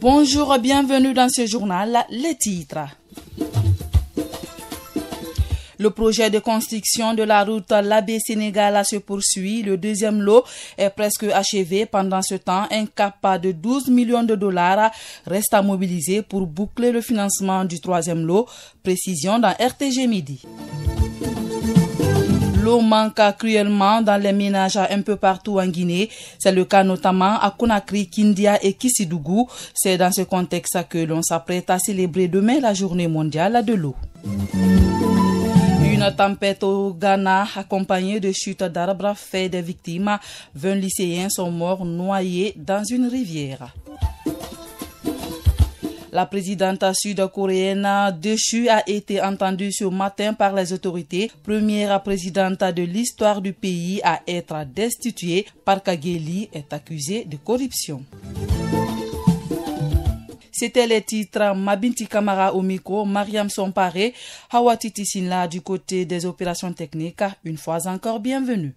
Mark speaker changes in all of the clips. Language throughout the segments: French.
Speaker 1: Bonjour, bienvenue dans ce journal. Les titres. Le projet de construction de la route Labé-Sénégal se poursuit. Le deuxième lot est presque achevé. Pendant ce temps, un cap de 12 millions de dollars reste à mobiliser pour boucler le financement du troisième lot. Précision dans RTG Midi. L'eau manque cruellement dans les ménages un peu partout en Guinée. C'est le cas notamment à Conakry, Kindia et Kissidougou. C'est dans ce contexte que l'on s'apprête à célébrer demain la journée mondiale de l'eau. Une tempête au Ghana accompagnée de chutes d'arbres fait des victimes. 20 lycéens sont morts noyés dans une rivière. La présidente sud-coréenne déchue a été entendue ce matin par les autorités. Première présidente de l'histoire du pays à être destituée. Park Geun-hye est accusée de corruption. C'était les titres. Mabinti Kamara au micro, Mariam Somparé, Hawa Titi Sinla du côté des opérations techniques. Une fois encore, bienvenue.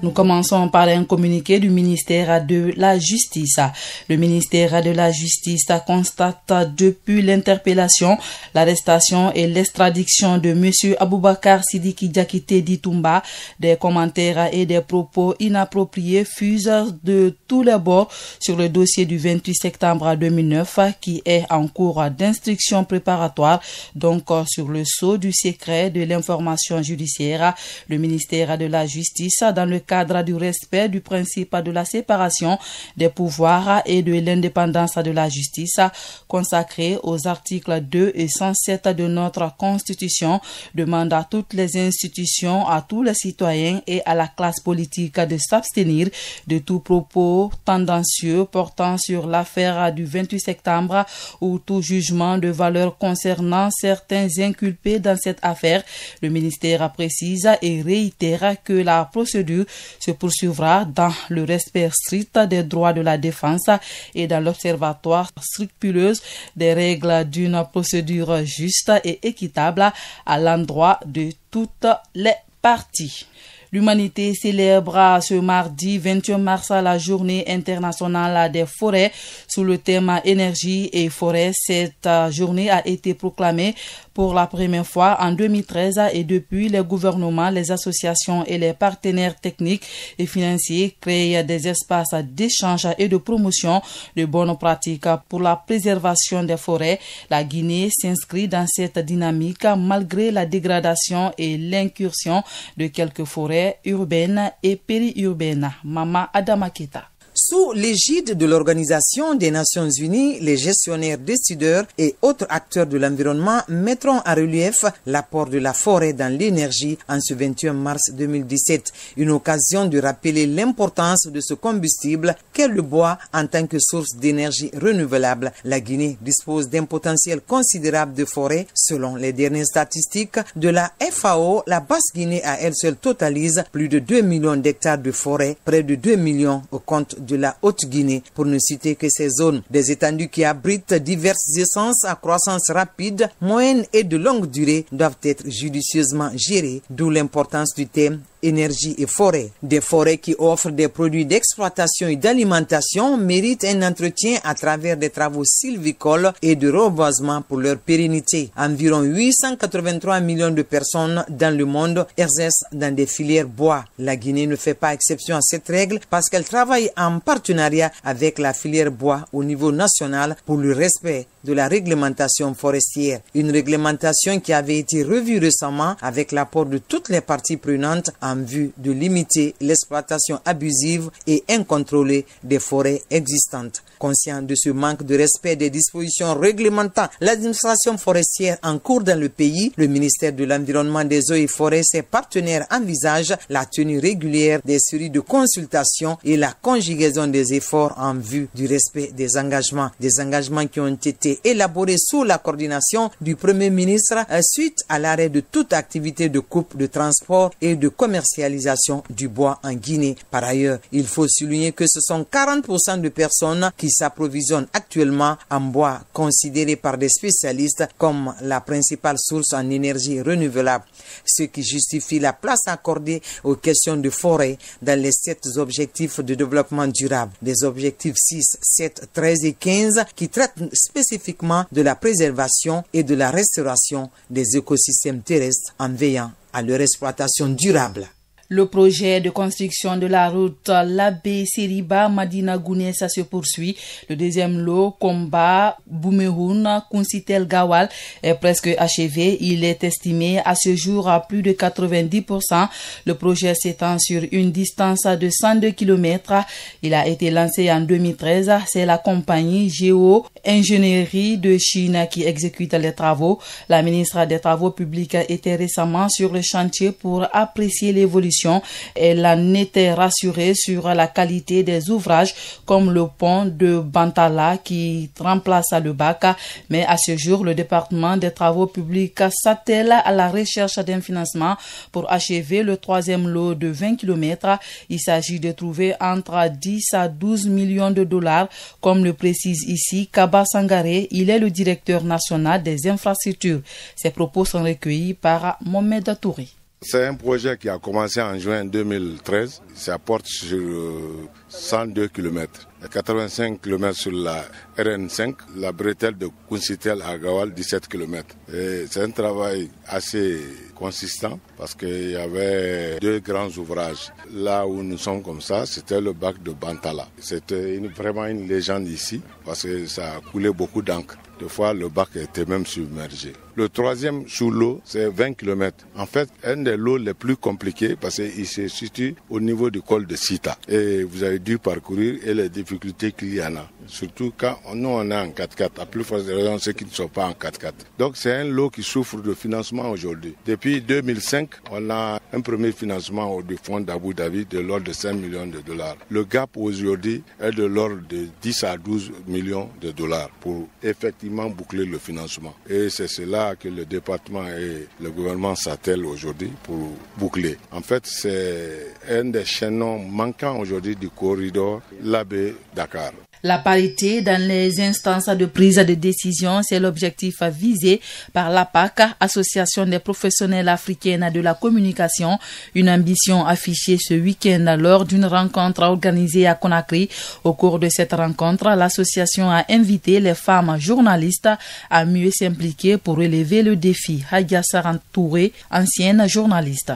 Speaker 1: Nous commençons par un communiqué du ministère de la Justice. Le ministère de la Justice constate depuis l'interpellation, l'arrestation et l'extradition de M. Aboubakar Sidiki Diakité Ditumba, des commentaires et des propos inappropriés fusent de tous les bords sur le dossier du 28 septembre 2009 qui est en cours d'instruction préparatoire, donc sur le sceau du secret de l'information judiciaire. Le ministère de la Justice, dans le cadre du respect du principe de la séparation des pouvoirs et de l'indépendance de la justice consacré aux articles 2 et 107 de notre Constitution, demande à toutes les institutions, à tous les citoyens et à la classe politique de s'abstenir de tout propos tendancieux portant sur l'affaire du 28 septembre ou tout jugement de valeur concernant certains inculpés dans cette affaire. Le ministère précise et réitère que la procédure se poursuivra dans le respect strict des droits de la défense et dans l'observatoire scrupuleuse des règles d'une procédure juste et équitable à l'endroit de toutes les parties. L'humanité célèbre ce mardi 21 mars la journée internationale des forêts sous le thème énergie et forêt. Cette journée a été proclamée pour la première fois en 2013 et depuis les gouvernements, les associations et les partenaires techniques et financiers créent des espaces d'échange et de promotion de bonnes pratiques pour la préservation des forêts. La Guinée s'inscrit dans cette dynamique malgré la dégradation et l'incursion de quelques forêts urbaines et périurbaines. Mama Adamaketa.
Speaker 2: Sous l'égide de l'Organisation des Nations Unies, les gestionnaires décideurs et autres acteurs de l'environnement mettront en relief l'apport de la forêt dans l'énergie en ce 21 mars 2017. Une occasion de rappeler l'importance de ce combustible qu'est le bois en tant que source d'énergie renouvelable. La Guinée dispose d'un potentiel considérable de forêt. Selon les dernières statistiques de la FAO, la Basse-Guinée à elle seule totalise plus de 2 millions d'hectares de forêt, près de 2 millions au compte de la Haute-Guinée, pour ne citer que ces zones. Des étendues qui abritent diverses essences à croissance rapide, moyenne et de longue durée doivent être judicieusement gérées, d'où l'importance du thème énergie et forêt. Des forêts qui offrent des produits d'exploitation et d'alimentation méritent un entretien à travers des travaux sylvicoles et de reboisement pour leur pérennité. Environ 883 millions de personnes dans le monde exercent dans des filières bois. La Guinée ne fait pas exception à cette règle parce qu'elle travaille en partenariat avec la filière bois au niveau national pour le respect de la réglementation forestière. Une réglementation qui avait été revue récemment avec l'apport de toutes les parties prenantes en vue de limiter l'exploitation abusive et incontrôlée des forêts existantes. Conscient de ce manque de respect des dispositions réglementant l'administration forestière en cours dans le pays, le ministère de l'Environnement, des Eaux et Forêts, ses partenaires envisagent la tenue régulière des séries de consultations et la conjugaison des efforts en vue du respect des engagements qui ont été élaborés sous la coordination du Premier ministre suite à l'arrêt de toute activité de coupe, de transport et de commercialisation du bois en Guinée. Par ailleurs, il faut souligner que ce sont 40% de personnes qui s'approvisionnent actuellement en bois, considéré par des spécialistes comme la principale source en énergie renouvelable, ce qui justifie la place accordée aux questions de forêt dans les 7 objectifs de développement durable, des objectifs 6, 7, 13 et 15 qui traitent spécifiquement de la préservation et de la restauration des écosystèmes terrestres en veillant à leur exploitation durable.
Speaker 1: Le projet de construction de la route Labé-Seriba-Madina Gounessa se poursuit. Le deuxième lot, Komba Boumehoun Kunsitel Gawal, est presque achevé. Il est estimé à ce jour à plus de 90%. Le projet s'étend sur une distance de 102 km. Il a été lancé en 2013. C'est la compagnie Géo-Ingénierie de Chine qui exécute les travaux. La ministre des Travaux publics était récemment sur le chantier pour apprécier l'évolution. Elle en était rassurée sur la qualité des ouvrages comme le pont de Bantala qui remplace le bac. Mais à ce jour, le département des travaux publics s'attelle à la recherche d'un financement pour achever le troisième lot de 20 km. Il s'agit de trouver entre 10 à 12 millions de dollars, comme le précise ici Kaba Sangaré. Il est le directeur national des infrastructures. Ses propos sont recueillis par Mohamed Touré.
Speaker 3: C'est un projet qui a commencé en juin 2013. Ça porte sur 102 km. 85 km sur la RN5, la bretelle de Kunsitel à Gawal, 17 km. C'est un travail assez consistant parce qu'il y avait 2 grands ouvrages. Là où nous sommes comme ça, c'était le bac de Bantala. C'était vraiment une légende ici parce que ça a coulé beaucoup d'encre. Des fois, le bac était même submergé. Le troisième sous l'eau, c'est 20 km. En fait, un des lots les plus compliqués parce qu'il se situe au niveau du col de Sita. Et vous avez dû parcourir et les difficultés qu'il y en a. Surtout quand nous on est en 4x4, à plus forte raison ceux qui ne sont pas en 4x4. Donc c'est un lot qui souffre de financement aujourd'hui. Depuis 2005, on a un premier financement du fonds d'Abu Dhabi de l'ordre de 5 millions de dollars. Le gap aujourd'hui est de l'ordre de 10 à 12 millions de dollars pour effectivement boucler le financement. Et c'est cela que le département et le gouvernement s'attellent aujourd'hui pour boucler. En fait, c'est un des chaînons manquants aujourd'hui du corridor Labé-Dakar.
Speaker 1: La parité dans les instances de prise de décision, c'est l'objectif visé par l'APAC, Association des professionnels africaines de la communication, une ambition affichée ce week-end lors d'une rencontre organisée à Conakry. Au cours de cette rencontre, l'association a invité les femmes journalistes à mieux s'impliquer pour relever le défi. Hadja Sarantouré, ancienne journaliste.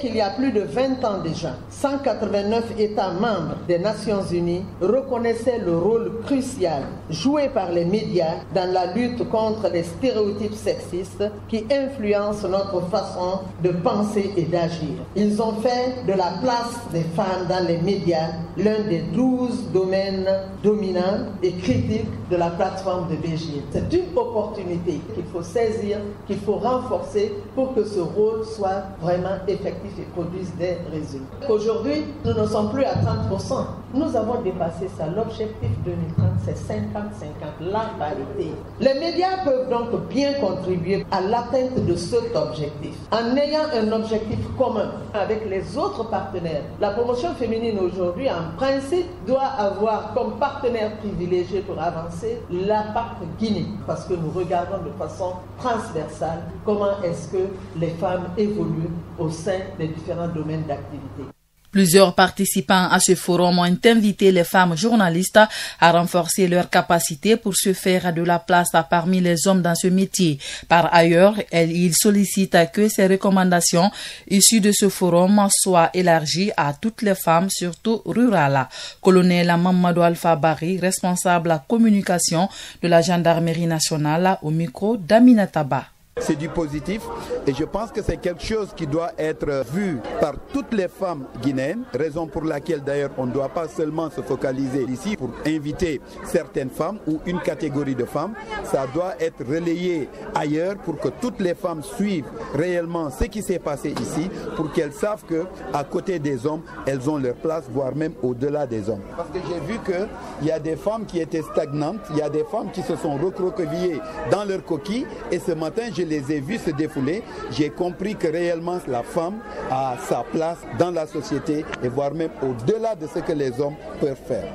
Speaker 4: Il y a plus de 20 ans déjà, 189 États membres des Nations Unies reconnaissaient le rôle crucial joué par les médias dans la lutte contre les stéréotypes sexistes qui influencent notre façon de penser et d'agir. Ils ont fait de la place des femmes dans les médias l'un des 12 domaines dominants et critiques de la plateforme de Beijing. C'est une opportunité qu'il faut saisir, qu'il faut renforcer pour que ce rôle soit vraiment effectif et produisent des résultats. Aujourd'hui, nous ne sommes plus à 30%. Nous avons dépassé ça. L'objectif 2030, c'est 50-50, la parité. Les médias peuvent donc bien contribuer à l'atteinte de cet objectif en ayant un objectif commun avec les autres partenaires. La promotion féminine aujourd'hui, en principe, doit avoir comme partenaire privilégié pour avancer l'APAC Guinée, parce que nous regardons de façon transversale comment est-ce que les femmes évoluent au sein des différents domaines d'activité.
Speaker 1: Plusieurs participants à ce forum ont invité les femmes journalistes à renforcer leurs capacités pour se faire de la place parmi les hommes dans ce métier. Par ailleurs, ils sollicitent que ces recommandations issues de ce forum soient élargies à toutes les femmes, surtout rurales. Colonel Mamadou Alpha Bari, responsable communication de la gendarmerie nationale, au micro d'Aminataba.
Speaker 5: C'est du positif et je pense que c'est quelque chose qui doit être vu par toutes les femmes guinéennes, raison pour laquelle d'ailleurs on ne doit pas seulement se focaliser ici pour inviter certaines femmes ou une catégorie de femmes, ça doit être relayé ailleurs pour que toutes les femmes suivent réellement ce qui s'est passé ici, pour qu'elles savent qu'à côté des hommes, elles ont leur place, voire même au-delà des hommes. Parce que j'ai vu qu'il y a des femmes qui étaient stagnantes, il y a des femmes qui se sont recroquevillées dans leur coquille et ce matin je les ai vues se défouler. J'ai compris que réellement la femme a sa place dans la société et voire même au-delà de ce que les hommes peuvent faire.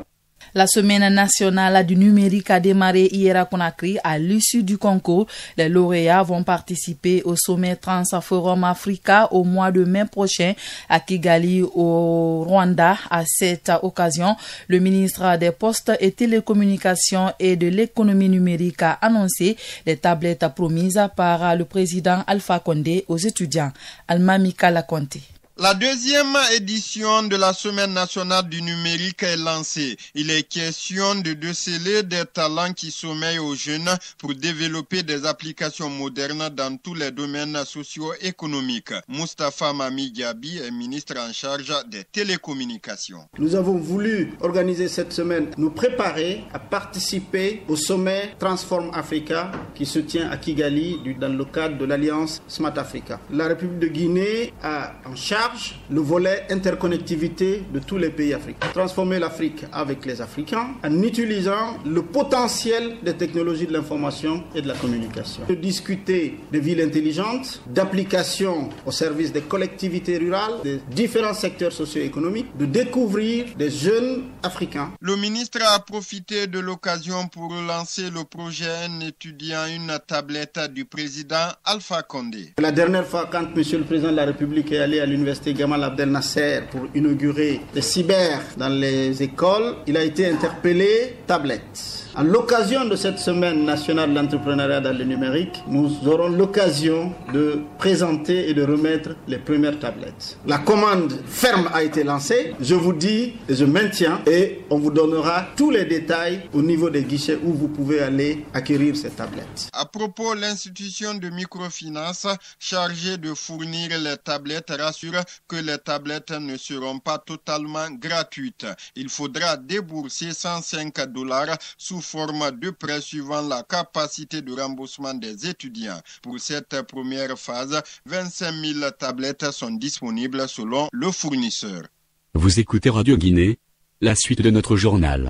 Speaker 1: La semaine nationale du numérique a démarré hier à Conakry. À l'issue du concours, les lauréats vont participer au sommet Transforum Africa au mois de mai prochain à Kigali, au Rwanda. À cette occasion, le ministre des Postes et Télécommunications et de l'économie numérique a annoncé les tablettes promises par le président Alpha Condé aux étudiants. Alma Mikala Conté.
Speaker 6: La deuxième édition de la Semaine nationale du numérique est lancée. Il est question de déceler des talents qui sommeillent aux jeunes pour développer des applications modernes dans tous les domaines socio-économiques. Moustapha Mami Diaby est ministre en charge des télécommunications.
Speaker 7: Nous avons voulu organiser cette semaine, nous préparer à participer au sommet Transform Africa qui se tient à Kigali dans le cadre de l'Alliance Smart Africa. La République de Guinée a en charge le volet interconnectivité de tous les pays africains. Transformer l'Afrique avec les Africains en utilisant le potentiel des technologies de l'information et de la communication. De discuter de villes intelligentes, d'applications au service des collectivités rurales, des différents secteurs socio-économiques, de découvrir des jeunes Africains.
Speaker 6: Le ministre a profité de l'occasion pour lancer le projet en étudiant une tablette du président Alpha Condé.
Speaker 7: La dernière fois, quand M. le Président de la République est allé à l'université Gamal Abdel Nasser pour inaugurer les cyber dans les écoles, il a été interpellé tablette. À l'occasion de cette semaine nationale de l'entrepreneuriat dans le numérique, nous aurons l'occasion de présenter et de remettre les premières tablettes. La commande ferme a été lancée, je vous dis et je maintiens, et on vous donnera tous les détails au niveau des guichets où vous pouvez aller acquérir ces tablettes.
Speaker 6: À propos, l'institution de microfinance chargée de fournir les tablettes rassure que les tablettes ne seront pas totalement gratuites. Il faudra débourser $105 sous forme de prêt suivant la capacité de remboursement des étudiants. Pour cette première phase, 25 000 tablettes sont disponibles selon le fournisseur.
Speaker 8: Vous écoutez Radio Guinée, la suite de notre journal.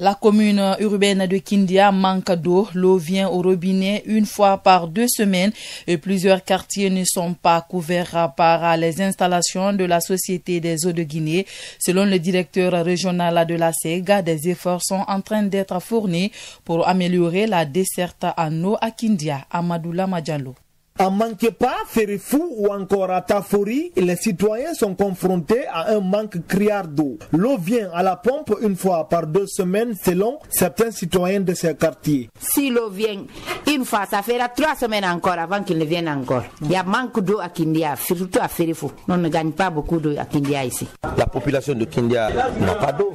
Speaker 1: La commune urbaine de Kindia manque d'eau. L'eau vient au robinet une fois par 2 semaines et plusieurs quartiers ne sont pas couverts par les installations de la Société des eaux de Guinée. Selon le directeur régional de la SEG, des efforts sont en train d'être fournis pour améliorer la desserte en eau à Kindia. Amadoula Madjalo.
Speaker 9: À Manquepa, Ferifou ou encore à Tafori, les citoyens sont confrontés à un manque criard d'eau. L'eau vient à la pompe une fois par 2 semaines selon certains citoyens de ces quartiers.
Speaker 10: Si l'eau vient une fois, ça fera 3 semaines encore avant qu'il ne vienne encore. Il y a manque d'eau à Kindia, surtout à Ferifou. On ne gagne pas beaucoup d'eau à Kindia ici.
Speaker 11: La population de Kindia n'a pas d'eau.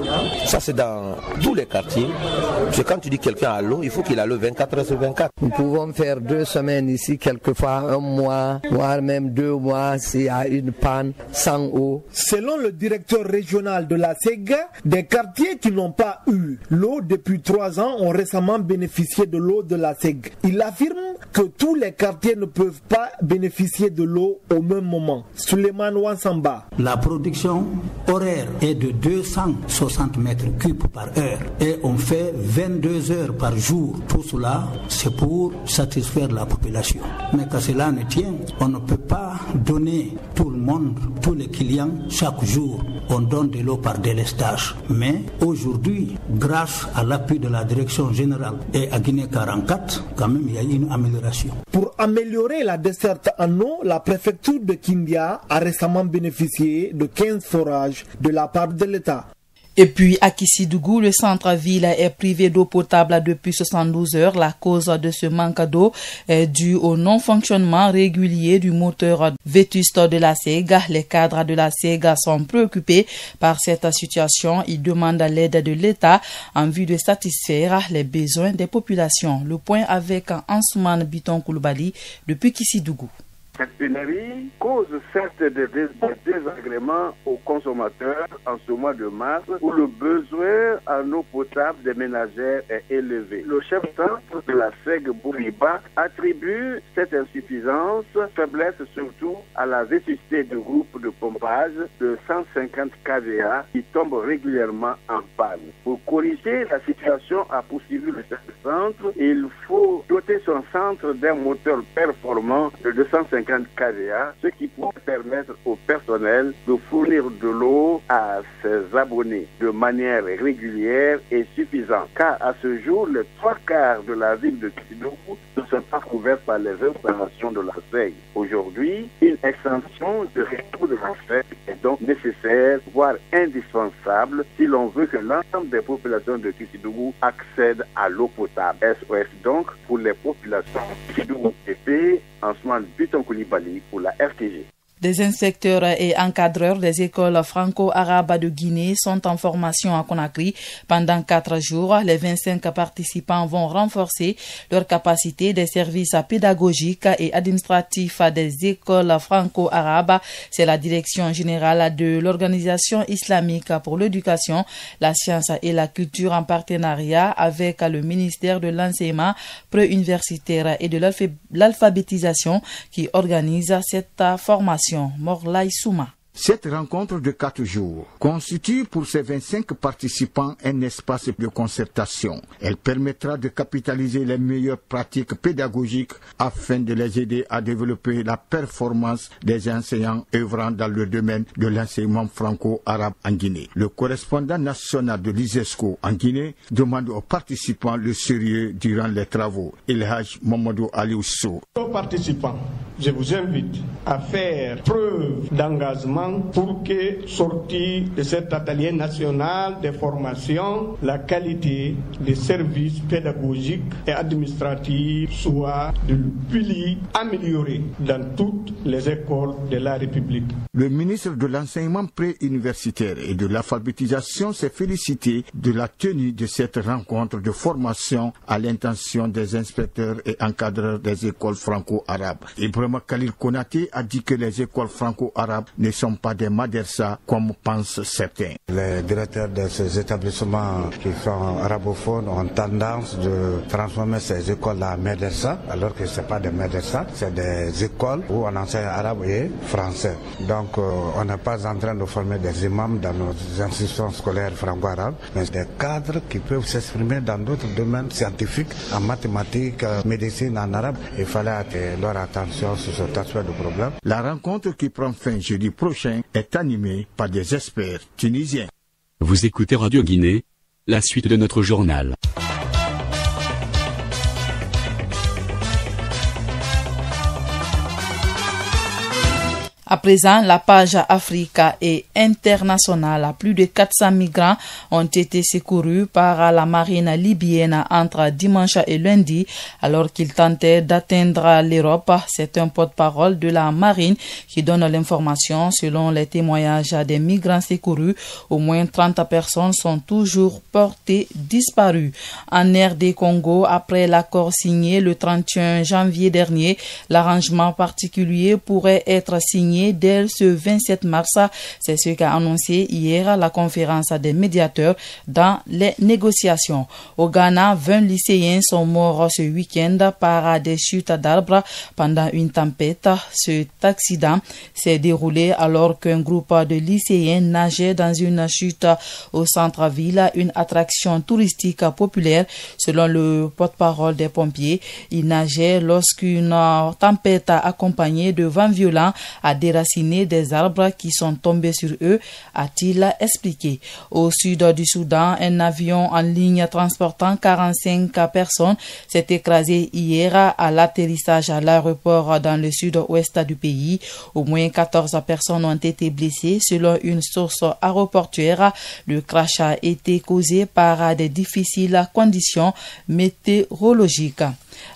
Speaker 11: Ça c'est dans tous les quartiers. Parce que quand tu dis quelqu'un a l'eau, il faut qu'il a l'eau 24 heures sur 24.
Speaker 12: Nous pouvons faire 2 semaines ici, quelquefois 1 mois, voire même 2 mois s'il y a une panne sans eau.
Speaker 9: Selon le directeur régional de la SEG, des quartiers qui n'ont pas eu l'eau depuis 3 ans ont récemment bénéficié de l'eau de la SEG. Il affirme que tous les quartiers ne peuvent pas bénéficier de l'eau au même moment. Suleiman Wansamba.
Speaker 13: La production horaire est de 260 mètres cubes par heure et on fait 22 heures par jour. Tout cela, c'est pour satisfaire la population. Mais quand cela ne tient, on ne peut pas donner tout le monde, tous les clients chaque jour. On donne de l'eau par délestage. Mais aujourd'hui, grâce à l'appui de la direction générale et à Guinée 44, quand même il y a une amélioration.
Speaker 9: Pour améliorer la desserte en eau, la préfecture de Kindia a récemment bénéficié de 15 forages de la part de l'État.
Speaker 1: Et puis à Kissidougou, le centre-ville est privé d'eau potable depuis 72 heures. La cause de ce manque d'eau est due au non-fonctionnement régulier du moteur vétuste de la SEG. Les cadres de la SEG sont préoccupés par cette situation. Ils demandent l'aide de l'État en vue de satisfaire les besoins des populations. Le point avec Ansoumane Biton Koulibaly depuis Kissidougou.
Speaker 14: Cette pénurie cause certes des désagréments aux consommateurs en ce mois de mars où le besoin en eau potable des ménagères est élevé. Le chef centre de la SEG Bouriba attribue cette insuffisance, faiblesse surtout à la vétusté du groupe de pompage de 150 kVA qui tombe régulièrement en panne. Pour corriger la situation, a poursuivi le chef de centre, il faut doter son centre d'un moteur performant de 250 kVA, ce qui pourrait permettre au personnel de fournir de l'eau à ses abonnés de manière régulière et suffisante. Car à ce jour, les 3/4 de la ville de Kissidougou ne sont pas couverts par les installations de la SEG. Aujourd'hui, une extension de réseau de la SEG est donc nécessaire, voire indispensable, si l'on veut que l'ensemble des populations de Kissidougou accèdent à l'eau potable. SOS donc pour les populations de Kissidougou PP, Ansoumane Biton Koulibaly pour la RTG.
Speaker 1: Des inspecteurs et encadreurs des écoles franco-arabes de Guinée sont en formation à Conakry pendant 4 jours. Les 25 participants vont renforcer leur capacité des services pédagogiques et administratifs des écoles franco-arabes. C'est la direction générale de l'Organisation islamique pour l'éducation, la science et la culture en partenariat avec le ministère de l'enseignement préuniversitaire et de l'alphabétisation qui organise cette formation. Morlaï Souma.
Speaker 15: Cette rencontre de 4 jours constitue pour ces 25 participants un espace de concertation. Elle permettra de capitaliser les meilleures pratiques pédagogiques afin de les aider à développer la performance des enseignants œuvrant dans le domaine de l'enseignement franco-arabe en Guinée. Le correspondant national de l'ISESCO en Guinée demande aux participants le sérieux durant les travaux. Elhaj Mamadou Alioussou.
Speaker 16: Aux participants, je vous invite à faire preuve d'engagement pour que, sortie de cet atelier national de formation, la qualité des services pédagogiques et administratifs soit de pilier améliorée dans toutes les écoles de la République.
Speaker 15: Le ministre de l'enseignement préuniversitaire et de l'alphabétisation s'est félicité de la tenue de cette rencontre de formation à l'intention des inspecteurs et encadreurs des écoles franco-arabes. Ibrahima Khalil Konaté a dit que les écoles franco-arabes ne sont pas des madrasas comme pensent certains.
Speaker 17: Les directeurs de ces établissements qui sont arabophones ont tendance de transformer ces écoles en madrasas, alors que ce n'est pas des madrasas, c'est des écoles où on enseigne arabe et français. Donc on n'est pas en train de former des imams dans nos institutions scolaires franco-arabes, mais des cadres qui peuvent s'exprimer dans d'autres domaines scientifiques, en mathématiques, médecine, en arabe. Il fallait attirer leur attention sur cet aspect du problème.
Speaker 15: La rencontre qui prend fin jeudi prochain est animée par des experts tunisiens.
Speaker 8: Vous écoutez Radio Guinée, la suite de notre journal.
Speaker 1: À présent, la page Africa et internationale. Plus de 400 migrants ont été secourus par la marine libyenne entre dimanche et lundi alors qu'ils tentaient d'atteindre l'Europe. C'est un porte-parole de la marine qui donne l'information. Selon les témoignages des migrants secourus, au moins 30 personnes sont toujours portées disparues. En RD Congo, après l'accord signé le 31 janvier dernier, l'arrangement particulier pourrait être signé dès ce 27 mars. C'est ce qu'a annoncé hier la conférence des médiateurs dans les négociations. Au Ghana, 20 lycéens sont morts ce week-end par des chutes d'arbres pendant une tempête. Cet accident s'est déroulé alors qu'un groupe de lycéens nageait dans une chute au centre-ville, une attraction touristique populaire. Selon le porte-parole des pompiers, ils nageaient lorsqu'une tempête accompagnée de vents violents a déraciner des arbres qui sont tombés sur eux, a-t-il expliqué. Au sud du Soudan, un avion en ligne transportant 45 personnes s'est écrasé hier à l'atterrissage à l'aéroport dans le sud-ouest du pays. Au moins 14 personnes ont été blessées selon une source aéroportuaire. Le crash a été causé par des difficiles conditions météorologiques.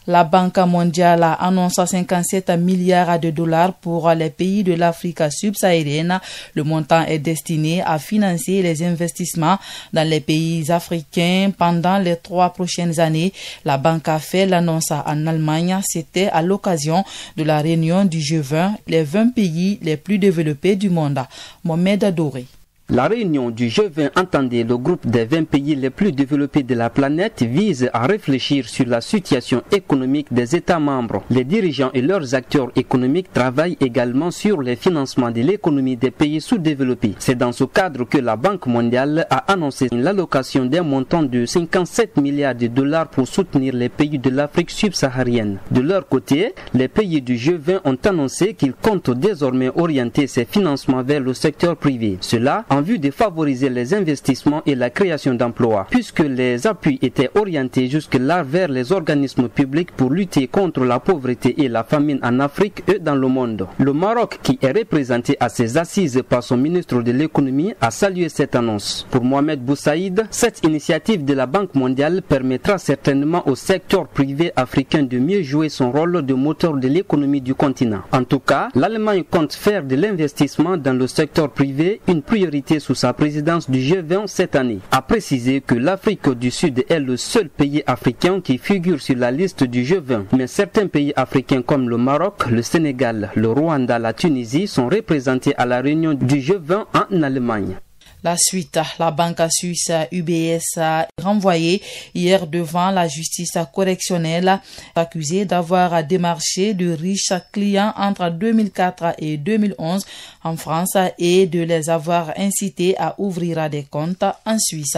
Speaker 1: La Banque mondiale annonce 57 milliards de dollars pour les pays de l'Afrique subsaharienne. Le montant est destiné à financer les investissements dans les pays africains pendant les 3 prochaines années. La banque a fait l'annonce en Allemagne. C'était à l'occasion de la réunion du G20, les 20 pays les plus développés du monde. Mohamed Adoré.
Speaker 18: La réunion du G20 entendait le groupe des 20 pays les plus développés de la planète vise à réfléchir sur la situation économique des États membres. Les dirigeants et leurs acteurs économiques travaillent également sur les financements de l'économie des pays sous-développés. C'est dans ce cadre que la Banque mondiale a annoncé l'allocation d'un montant de 57 milliards de dollars pour soutenir les pays de l'Afrique subsaharienne. De leur côté, les pays du G20 ont annoncé qu'ils comptent désormais orienter ces financements vers le secteur privé. Cela en vue de favoriser les investissements et la création d'emplois, puisque les appuis étaient orientés jusque-là vers les organismes publics pour lutter contre la pauvreté et la famine en Afrique et dans le monde. Le Maroc, qui est représenté à ses assises par son ministre de l'économie, a salué cette annonce. Pour Mohamed Boussaïd, cette initiative de la Banque mondiale permettra certainement au secteur privé africain de mieux jouer son rôle de moteur de l'économie du continent. En tout cas, l'Allemagne compte faire de l'investissement dans le secteur privé une priorité sous sa présidence du G20 cette année. A précisé que l'Afrique du Sud est le seul pays africain qui figure sur la liste du G20. Mais certains pays africains comme le Maroc, le Sénégal, le Rwanda, la Tunisie sont représentés à la réunion du G20 en Allemagne.
Speaker 1: La suite, la banque suisse UBS a renvoyé hier devant la justice correctionnelle accusée d'avoir démarché de riches clients entre 2004 et 2011 en France et de les avoir incités à ouvrir des comptes en Suisse.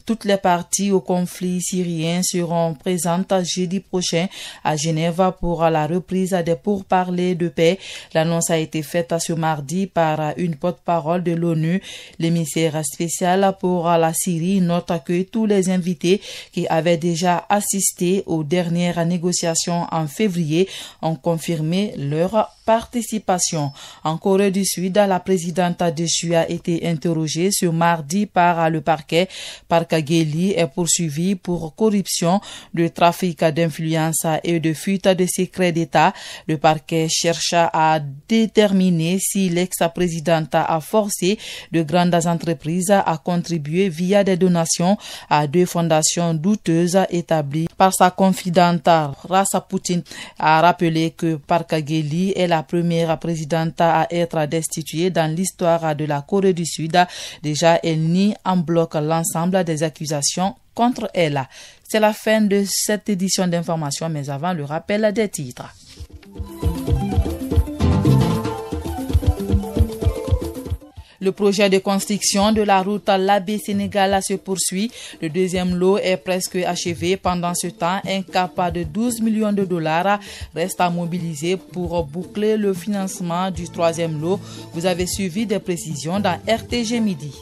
Speaker 1: Toutes les parties au conflit syrien seront présentes jeudi prochain à Genève pour la reprise des pourparlers de paix. L'annonce a été faite ce mardi par une porte-parole de l'ONU. L'émissaire spécial pour la Syrie note que tous les invités qui avaient déjà assisté aux dernières négociations en février ont confirmé leur participation. En Corée du Sud, la présidente déchue a été interrogée ce mardi par le parquet. Park Geun-hye est poursuivi pour corruption, de trafic d'influence et de fuite de secrets d'État. Le parquet cherche à déterminer si l'ex-présidente a forcé de grandes entreprises à contribuer via des donations à 2 fondations douteuses établies par sa confidente. Rasa Poutine a rappelé que Park Geun-hye est la première présidente à être destituée dans l'histoire de la Corée du Sud. Déjà, elle nie en bloc l'ensemble des accusations contre elle. C'est la fin de cette édition d'information, mais avant le rappel des titres. Le projet de construction de la route Labé-Sénégal se poursuit. Le deuxième lot est presque achevé. Pendant ce temps, un cap de 12 millions de dollars reste à mobiliser pour boucler le financement du troisième lot. Vous avez suivi des précisions dans RTG Midi.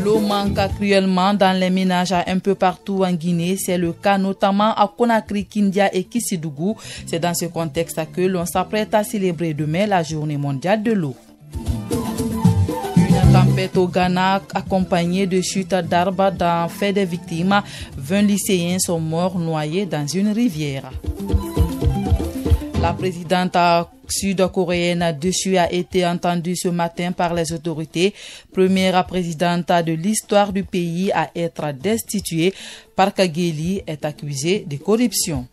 Speaker 1: L'eau manque cruellement dans les ménages un peu partout en Guinée. C'est le cas notamment à Conakry, Kindia et Kissidougou. C'est dans ce contexte que l'on s'apprête à célébrer demain la journée mondiale de l'eau. Une tempête au Ghana accompagnée de chutes d'arbres dans fait des victimes. 20 lycéens sont morts noyés dans une rivière. La présidente sud-coréenne déchue a été entendue ce matin par les autorités. Première présidente de l'histoire du pays à être destituée, Park Geun-hye est accusée de corruption.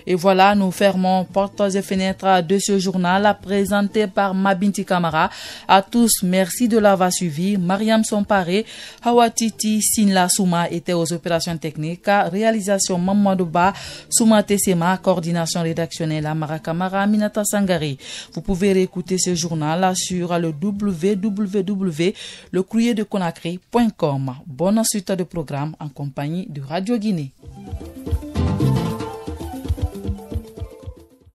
Speaker 1: Et voilà, nous fermons portes et fenêtres de ce journal présenté par Mabinti Kamara. À tous, merci de l'avoir suivi. Mariam Somparé, Hawatiti Sinla Souma étaient aux opérations techniques. Réalisation Mamadouba, Souma Tessema, coordination rédactionnelle Amara Kamara, Minata Sangari. Vous pouvez réécouter ce journal sur le www.lecourrierdeconakry.com. Bonne suite de programme en compagnie de Radio Guinée.